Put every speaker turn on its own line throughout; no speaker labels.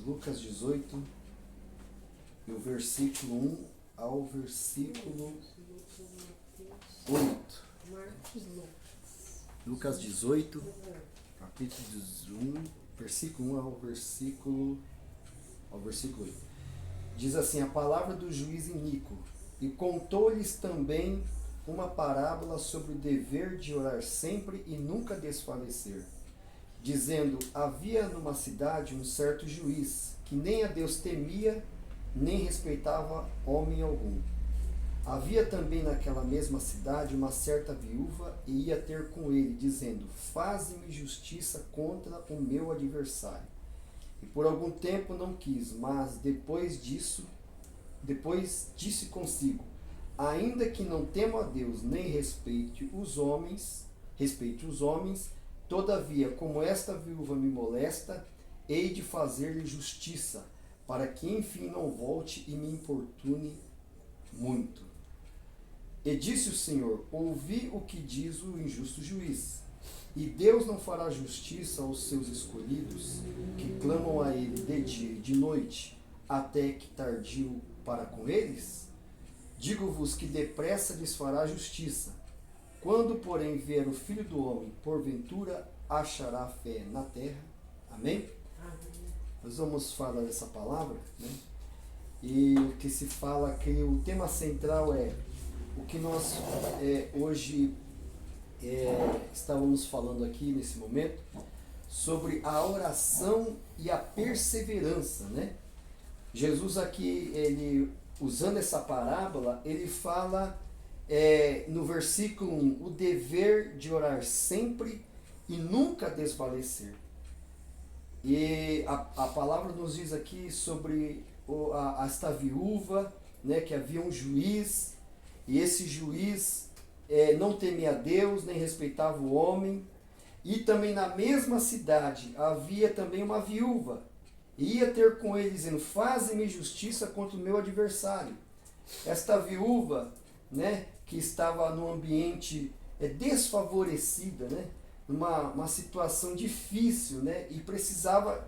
Lucas 18, e o versículo 1 ao versículo 8. Lucas 18, capítulo 1, versículo 1 ao versículo 8. Diz assim: a palavra do juiz iníquo, e contou-lhes também uma parábola sobre o dever de orar sempre e nunca desfalecer, dizendo: havia numa cidade um certo juiz, que nem a Deus temia, nem respeitava homem algum. Havia também naquela mesma cidade uma certa viúva, e ia ter com ele, dizendo: faze-me justiça contra o meu adversário. E por algum tempo não quis, mas depois disse consigo: ainda que não temo a Deus, nem respeite os homens, todavia, como esta viúva me molesta, hei de fazer-lhe justiça, para que enfim não volte e me importune muito. E disse o Senhor: ouvi o que diz o injusto juiz. E Deus não fará justiça aos seus escolhidos, que clamam a ele de dia e de noite, até que tardio para com eles? Digo-vos que depressa lhes fará justiça. Quando, porém, vier o Filho do Homem, porventura achará fé na terra? Amém? Amém. Nós vamos falar dessa palavra, né? E o que se fala, que o tema central é o que nós hoje estávamos falando aqui nesse momento, sobre a oração e a perseverança, né? Jesus aqui, ele, usando essa parábola, ele fala no versículo 1, o dever de orar sempre e nunca desfalecer. E a palavra nos diz aqui sobre esta viúva, né, que havia um juiz, e esse juiz não temia a Deus, nem respeitava o homem. E também na mesma cidade havia também uma viúva, e ia ter com ele, dizendo: faze-me justiça contra o meu adversário. Esta viúva, né, que estava num ambiente desfavorecida, né, numa situação difícil, né, e precisava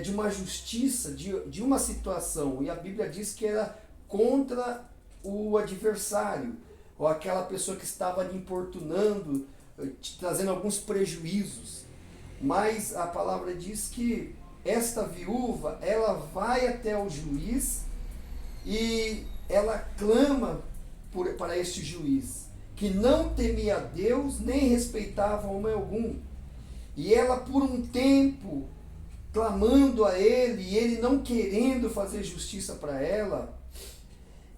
de uma justiça, de uma situação, e a Bíblia diz que era contra o adversário, ou aquela pessoa que estava lhe importunando, trazendo alguns prejuízos. Mas a palavra diz que esta viúva, ela vai até o juiz e ela clama para este juiz, que não temia a Deus, nem respeitava homem algum. E ela, por um tempo, clamando a ele, e ele não querendo fazer justiça para ela,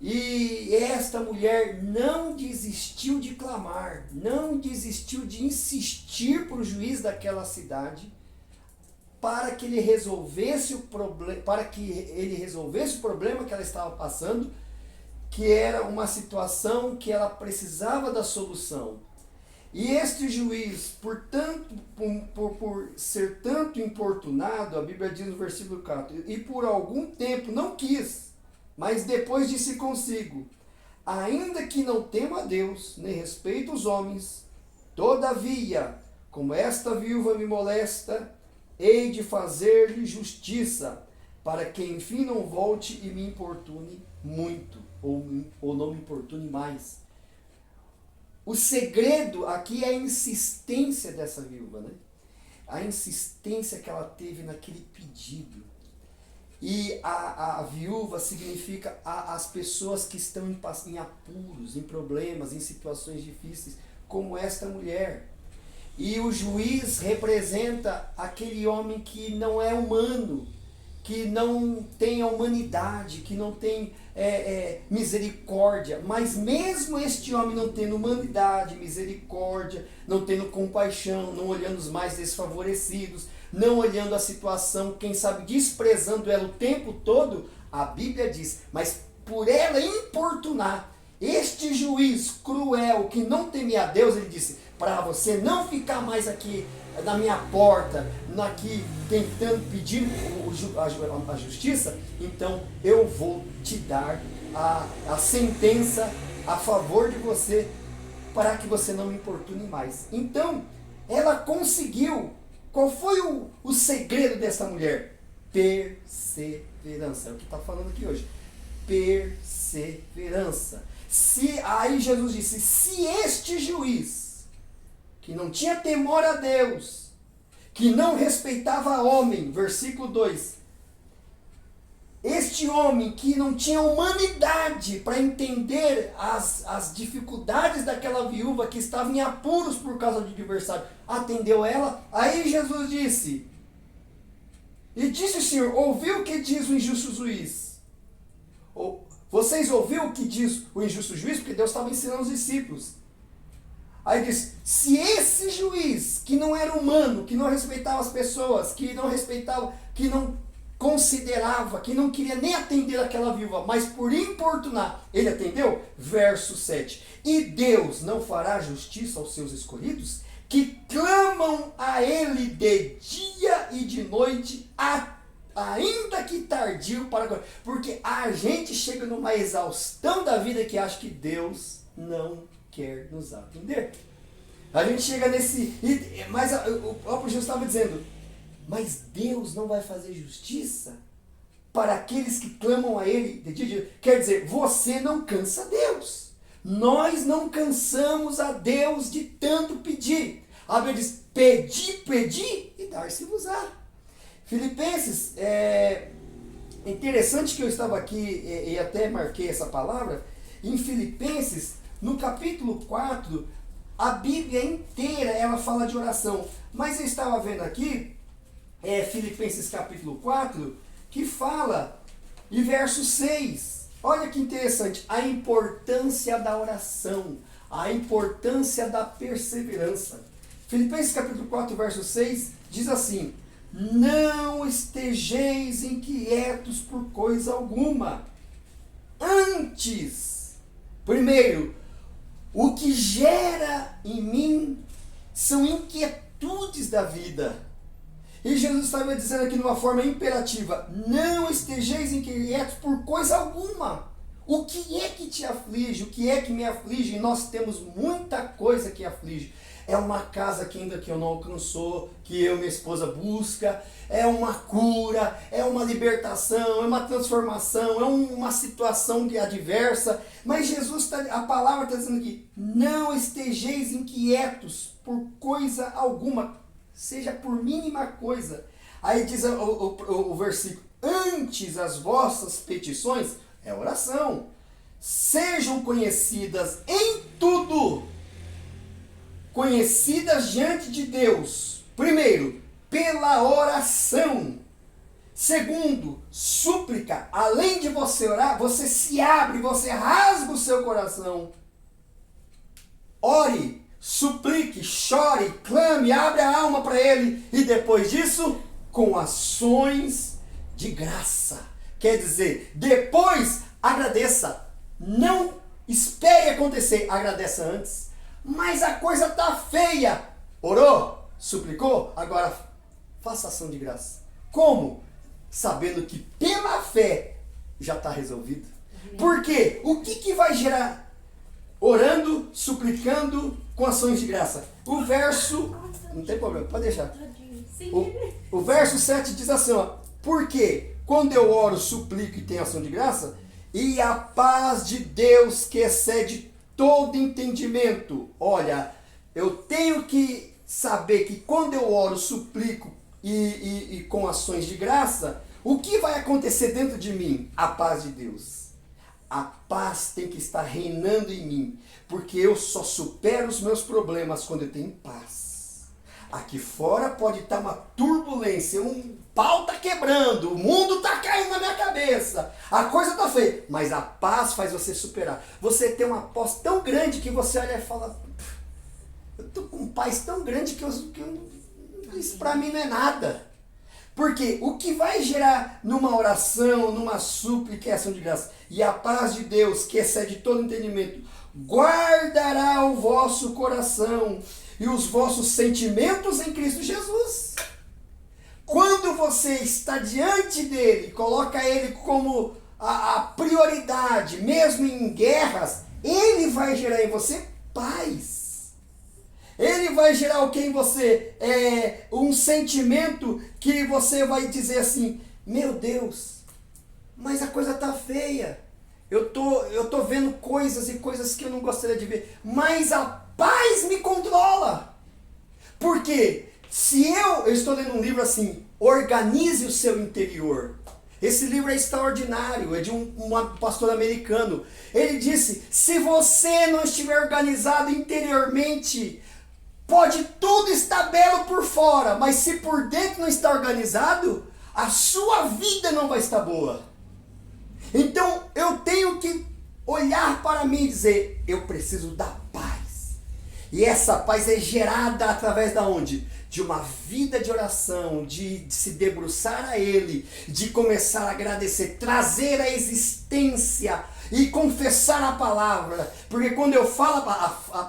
e esta mulher não desistiu de clamar, não desistiu de insistir para o juiz daquela cidade, para que ele resolvesse o problema, que ela estava passando, que era uma situação que ela precisava da solução. E este juiz, por ser tanto importunado, a Bíblia diz no versículo 4, e por algum tempo não quis, mas depois disse consigo: ainda que não temo a Deus, nem respeito os homens, todavia, como esta viúva me molesta, hei de fazer-lhe justiça, para que enfim não volte e me importune muito, ou não me importune mais. O segredo aqui é a insistência dessa viúva, né? A insistência que ela teve naquele pedido. E a viúva significa as pessoas que estão em apuros, em problemas, em situações difíceis, como esta mulher. E o juiz representa aquele homem que não é humano, que não tem a humanidade, que não tem misericórdia. Mas mesmo este homem não tendo humanidade, misericórdia, não tendo compaixão, não olhando os mais desfavorecidos, não olhando a situação, quem sabe desprezando ela o tempo todo, a Bíblia diz: mas por ela importunar este juiz cruel, que não temia a Deus, ele disse: para você não ficar mais aqui na minha porta, aqui tentando pedir a justiça, então eu vou te dar a sentença a favor de você, para que você não me importune mais. Então, ela conseguiu. Qual foi o segredo dessa mulher? perseverança. É o que está falando aqui hoje. Perseverança. Aí Jesus disse, se este juiz, que não tinha temor a Deus, que não respeitava homem, versículo 2, este homem que não tinha humanidade para entender as dificuldades daquela viúva que estava em apuros por causa do adversário, atendeu ela, aí Jesus disse, e disse o Senhor, ouviu o que diz o injusto juiz? Vocês ouviram o que diz o injusto juiz? Porque Deus estava ensinando os discípulos. Aí diz, se esse juiz, que não era humano, que não respeitava as pessoas, que não respeitava, que não considerava, que não queria nem atender aquela viúva, mas por importunar, ele atendeu? Verso 7. E Deus não fará justiça aos seus escolhidos, que clamam a ele de dia e de noite, ainda que tardio para agora. Porque a gente chega numa exaustão da vida que acha que Deus não quer nos atender. A gente chega nesse... Mas o próprio Jesus estava dizendo, mas Deus não vai fazer justiça para aqueles que clamam a Ele de dia e de noite. Quer dizer, você não cansa Deus. Nós não cansamos a Deus de tanto pedir. A Bíblia diz, pedi e dar-se-vos-á. Filipenses, é interessante que eu estava aqui e até marquei essa palavra, em Filipenses, no capítulo 4, a Bíblia inteira ela fala de oração, mas eu estava vendo aqui, Filipenses capítulo 4, que fala, em verso 6, olha que interessante, a importância da oração, a importância da perseverança. Filipenses capítulo 4, verso 6, diz assim, não estejeis inquietos por coisa alguma. Antes, primeiro, o que gera em mim são inquietudes da vida. E Jesus estava dizendo aqui de uma forma imperativa, não estejeis inquietos por coisa alguma. O que é que te aflige? O que é que me aflige? E nós temos muita coisa que aflige. É uma casa que ainda que eu não alcançou, que eu e minha esposa busca, é uma cura, é uma libertação, é uma transformação, é uma situação adversa. Mas Jesus, a palavra está dizendo aqui, não estejeis inquietos por coisa alguma, seja por mínima coisa. Aí diz o versículo, antes as vossas petições, é oração, sejam conhecidas em tudo, conhecidas diante de Deus, primeiro, pela oração, segundo, súplica, além de você orar, você se abre, você rasga o seu coração, ore, suplique, chore, clame, abre a alma para Ele, e depois disso, com ações de graça, quer dizer, depois agradeça, não espere acontecer, agradeça antes. Mas a coisa está feia. Orou? Suplicou? Agora faça ação de graça. Como? Sabendo que pela fé já está resolvido. Por quê? O que vai gerar? Orando, suplicando, com ações de graça. O verso... Não tem problema, pode deixar. O verso 7 diz assim, ó. Porque quando eu oro, suplico e tenho ação de graça, e a paz de Deus que excede todo entendimento. Olha, eu tenho que saber que quando eu oro, suplico e com ações de graça, o que vai acontecer dentro de mim? A paz de Deus. A paz tem que estar reinando em mim, porque eu só supero os meus problemas quando eu tenho paz. Aqui fora pode estar uma turbulência, um pau está quebrando, o mundo está caindo na minha cabeça, a coisa está feia, mas a paz faz você superar. Você tem uma paz tão grande que você olha e fala, eu estou com paz tão grande que isso para mim não é nada. Porque o que vai gerar numa oração, numa súplica, é ação de graça, e a paz de Deus, que excede todo entendimento, guardará o vosso coração e os vossos sentimentos em Cristo Jesus. Quando você está diante dele, coloca ele como a prioridade, mesmo em guerras, ele vai gerar em você paz. Ele vai gerar o que em você? Um sentimento que você vai dizer assim, meu Deus, mas a coisa tá feia. Eu tô vendo coisas e coisas que eu não gostaria de ver, mas a paz me controla. Por quê? Se eu estou lendo um livro assim, Organize o Seu Interior. Esse livro é extraordinário, é de um pastor americano. Ele disse, se você não estiver organizado interiormente, pode tudo estar belo por fora, mas se por dentro não está organizado, a sua vida não vai estar boa. Então eu tenho que olhar para mim e dizer, eu preciso da paz. E essa paz é gerada através da onde? De uma vida de oração, de se debruçar a Ele, de começar a agradecer, trazer a existência e confessar a palavra. Porque quando eu falo,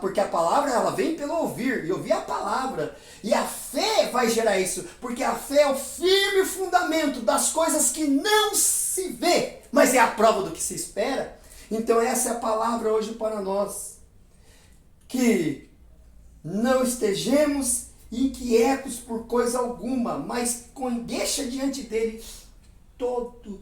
porque a palavra ela vem pelo ouvir, e ouvir a palavra. E a fé vai gerar isso, porque a fé é o firme fundamento das coisas que não se vê, mas é a prova do que se espera. Então essa é a palavra hoje para nós. Que não estejamos inquietos por coisa alguma, mas deixa diante dele todas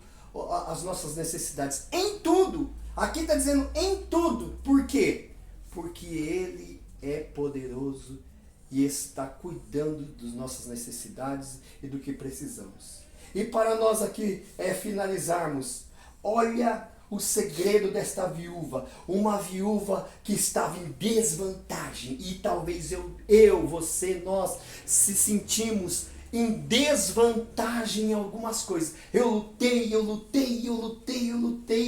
as nossas necessidades, em tudo. Aqui está dizendo em tudo. Por quê? Porque ele é poderoso e está cuidando das nossas necessidades e do que precisamos. E para nós aqui finalizarmos, olha o segredo desta viúva, uma viúva que estava em desvantagem, e talvez você, nós se sentimos em desvantagem em algumas coisas. Eu lutei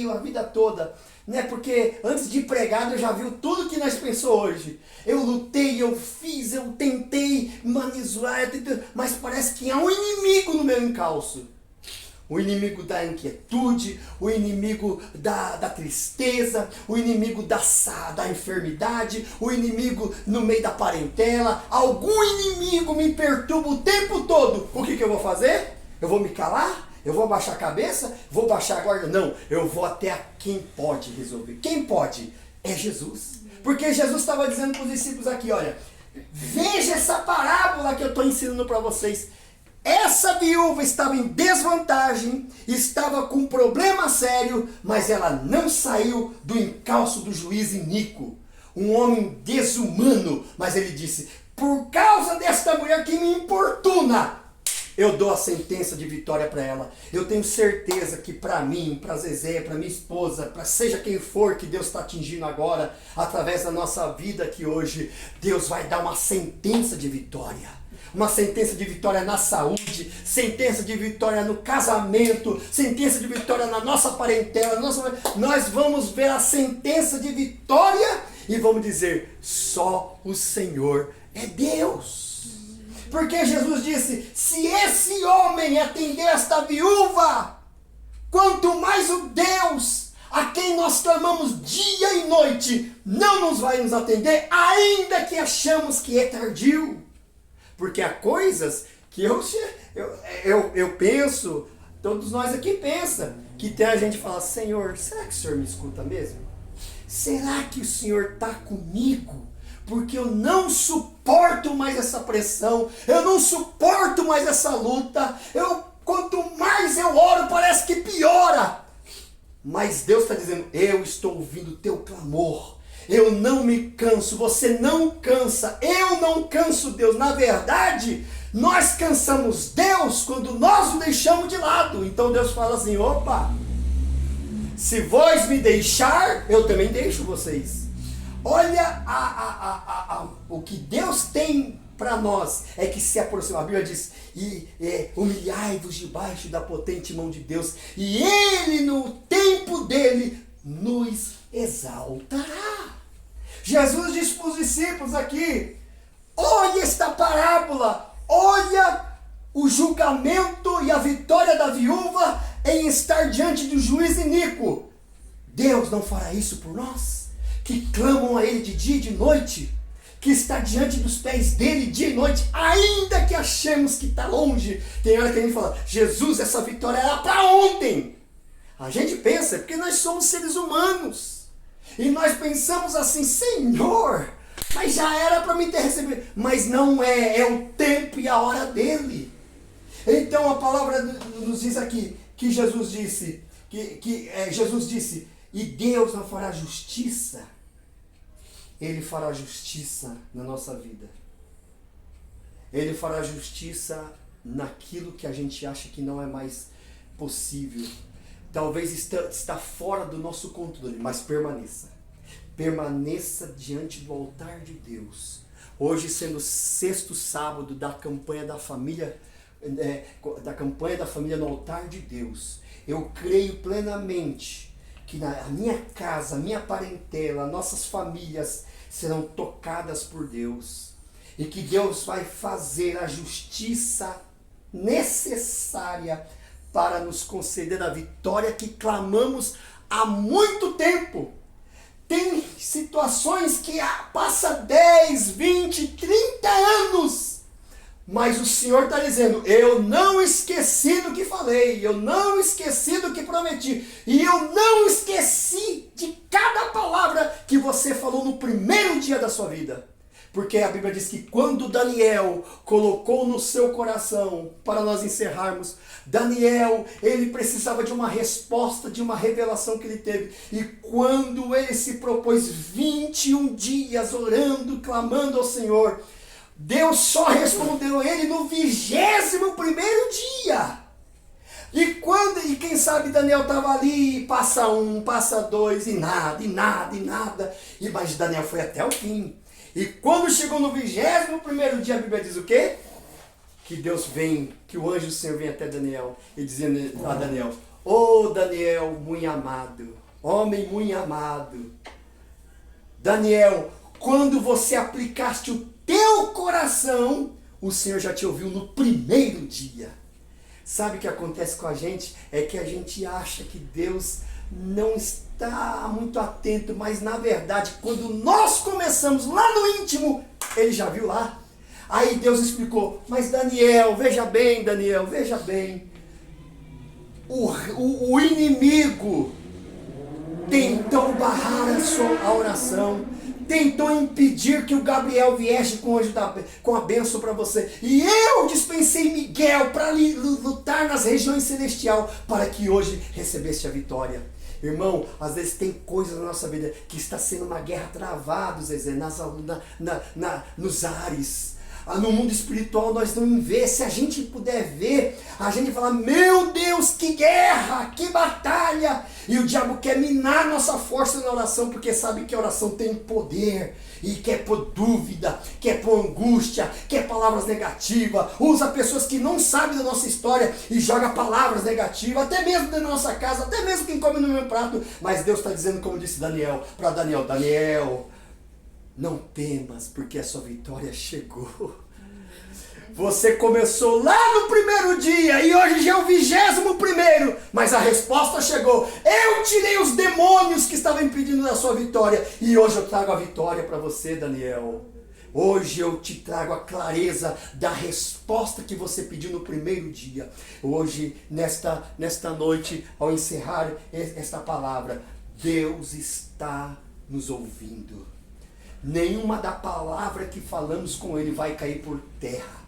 a vida toda, né? Porque antes de pregar eu já vi tudo que nós pensamos hoje. Eu lutei, eu fiz, eu tentei manipular, mas parece que há um inimigo no meu encalço. O inimigo da inquietude, o inimigo da tristeza, o inimigo da enfermidade, o inimigo no meio da parentela. Algum inimigo me perturba o tempo todo. O que eu vou fazer? Eu vou me calar? Eu vou abaixar a cabeça? Vou baixar a guarda? Não, eu vou até quem pode resolver. Quem pode? É Jesus. Porque Jesus estava dizendo para os discípulos aqui, olha, veja essa parábola que eu estou ensinando para vocês. Essa viúva estava em desvantagem, estava com um problema sério, mas ela não saiu do encalço do juiz iníquo. Um homem desumano, mas ele disse, por causa desta mulher que me importuna, eu dou a sentença de vitória para ela. Eu tenho certeza que para mim, para Zezé, para minha esposa, para seja quem for que Deus está atingindo agora, através da nossa vida aqui hoje, Deus vai dar uma sentença de vitória. Uma sentença de vitória na saúde, sentença de vitória no casamento, sentença de vitória na nossa parentela. Nós vamos ver a sentença de vitória e vamos dizer, só o Senhor é Deus. Porque Jesus disse, se esse homem atender esta viúva, quanto mais o Deus a quem nós clamamos dia e noite, não nos vai nos atender, ainda que achamos que é tardio. Porque há coisas que eu penso, todos nós aqui pensam, que tem a gente que fala, Senhor, será que o Senhor me escuta mesmo? Será que o Senhor está comigo? Porque eu não suporto mais essa pressão, eu não suporto mais essa luta, quanto mais eu oro parece que piora. Mas Deus está dizendo, eu estou ouvindo o teu clamor. Eu não me canso, você não cansa, eu não canso Deus. Na verdade, nós cansamos Deus quando nós o deixamos de lado. Então Deus fala assim, opa, se vós me deixar, eu também deixo vocês. Olha o que Deus tem para nós, é que se aproxima. A Bíblia diz, humilhai-vos debaixo da potente mão de Deus, e Ele no tempo dele nos exaltará. Jesus disse para os discípulos aqui, olha esta parábola, olha o julgamento e a vitória da viúva em estar diante do juiz iníquo. Deus não fará isso por nós, que clamam a Ele de dia e de noite, que está diante dos pés dele dia e noite, ainda que achemos que está longe. Tem hora que a gente fala, Jesus, essa vitória era para ontem. A gente pensa, porque nós somos seres humanos. E nós pensamos assim, Senhor, mas já era para mim ter recebido. Mas não é o tempo e a hora dele. Então a palavra nos diz aqui que Jesus disse, Jesus disse, e Deus não fará justiça. Ele fará justiça na nossa vida. Ele fará justiça naquilo que a gente acha que não é mais possível. Talvez está fora do nosso controle, mas permaneça. Permaneça diante do altar de Deus. Hoje sendo o 6º sábado da campanha da família, no altar de Deus. Eu creio plenamente que a minha casa, a minha parentela, nossas famílias serão tocadas por Deus. E que Deus vai fazer a justiça necessária para nos conceder a vitória que clamamos há muito tempo. Tem situações que passa 10, 20, 30 anos. Mas o Senhor está dizendo, eu não esqueci do que falei, eu não esqueci do que prometi, e eu não esqueci de cada palavra que você falou no primeiro dia da sua vida. Porque a Bíblia diz que quando Daniel colocou no seu coração, para nós encerrarmos, Daniel, ele precisava de uma resposta, de uma revelação que ele teve. E quando ele se propôs 21 dias orando, clamando ao Senhor, Deus só respondeu a ele no 21º dia. E quem sabe Daniel estava ali, passa 1, passa 2, e nada. Mas Daniel foi até o fim. E quando chegou no 21º dia, a Bíblia diz o quê? Que Deus vem, que o anjo do Senhor vem até Daniel e dizendo a Daniel, ô Daniel, muito amado, homem muito amado, Daniel, quando você aplicaste o teu coração, o Senhor já te ouviu no primeiro dia. Sabe o que acontece com a gente? É que a gente acha que Deus não está muito atento, mas na verdade, quando nós começamos lá no íntimo, Ele já viu lá. Aí Deus explicou, mas Daniel, veja bem, o inimigo tentou barrar a oração, tentou impedir que o Gabriel viesse com a bênção para você. E eu dispensei Miguel para lutar nas regiões celestiais, para que hoje recebesse a vitória. Irmão, às vezes tem coisas na nossa vida que está sendo uma guerra travada, Zezé, nos ares. No mundo espiritual nós não vemos. Se a gente puder ver, a gente fala, meu Deus, que guerra, que batalha. E o diabo quer minar nossa força na oração, porque sabe que a oração tem poder. E quer pôr dúvida, quer pôr angústia, quer palavras negativas. Usa pessoas que não sabem da nossa história e joga palavras negativas, até mesmo dentro da nossa casa, até mesmo quem come no meu prato. Mas Deus está dizendo, como disse Daniel, para Daniel, Daniel, não temas, porque a sua vitória chegou. Você começou lá no primeiro dia e hoje já é o 21º, mas a resposta chegou. Eu tirei os demônios que estavam impedindo a sua vitória e hoje eu trago a vitória para você, Daniel. Hoje eu te trago a clareza da resposta que você pediu no primeiro dia. Hoje, nesta noite, ao encerrar esta palavra, Deus está nos ouvindo. Nenhuma da palavra que falamos com Ele vai cair por terra.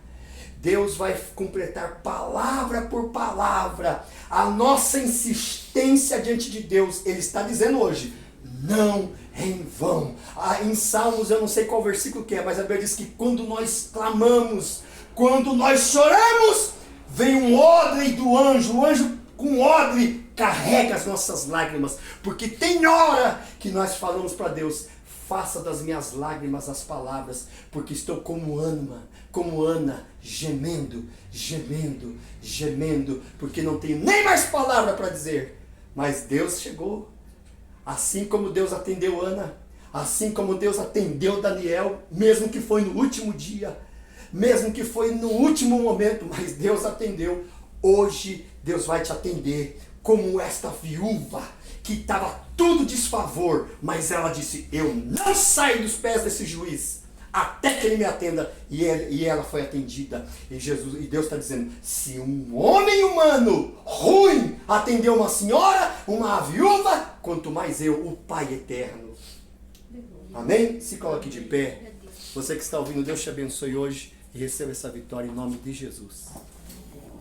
Deus vai completar palavra por palavra a nossa insistência diante de Deus. Ele está dizendo hoje, não em vão. Em Salmos, eu não sei qual versículo que é, mas a Bíblia diz que quando nós clamamos, quando nós choramos, vem um odre do anjo, o anjo com odre carrega as nossas lágrimas, porque tem hora que nós falamos para Deus, faça das minhas lágrimas as palavras, porque estou como Ana, gemendo, porque não tenho nem mais palavra para dizer. Mas Deus chegou. Assim como Deus atendeu Ana, assim como Deus atendeu Daniel, mesmo que foi no último dia, mesmo que foi no último momento, mas Deus atendeu. Hoje Deus vai te atender como esta viúva que estava tudo desfavor, mas ela disse, eu não saio dos pés desse juiz até que ele me atenda, e ela foi atendida. E Deus está dizendo, se um homem humano ruim atendeu uma senhora, uma viúva, quanto mais eu, o Pai eterno. Amém? Se coloque de pé. Você que está ouvindo, Deus te abençoe hoje e receba essa vitória em nome de Jesus.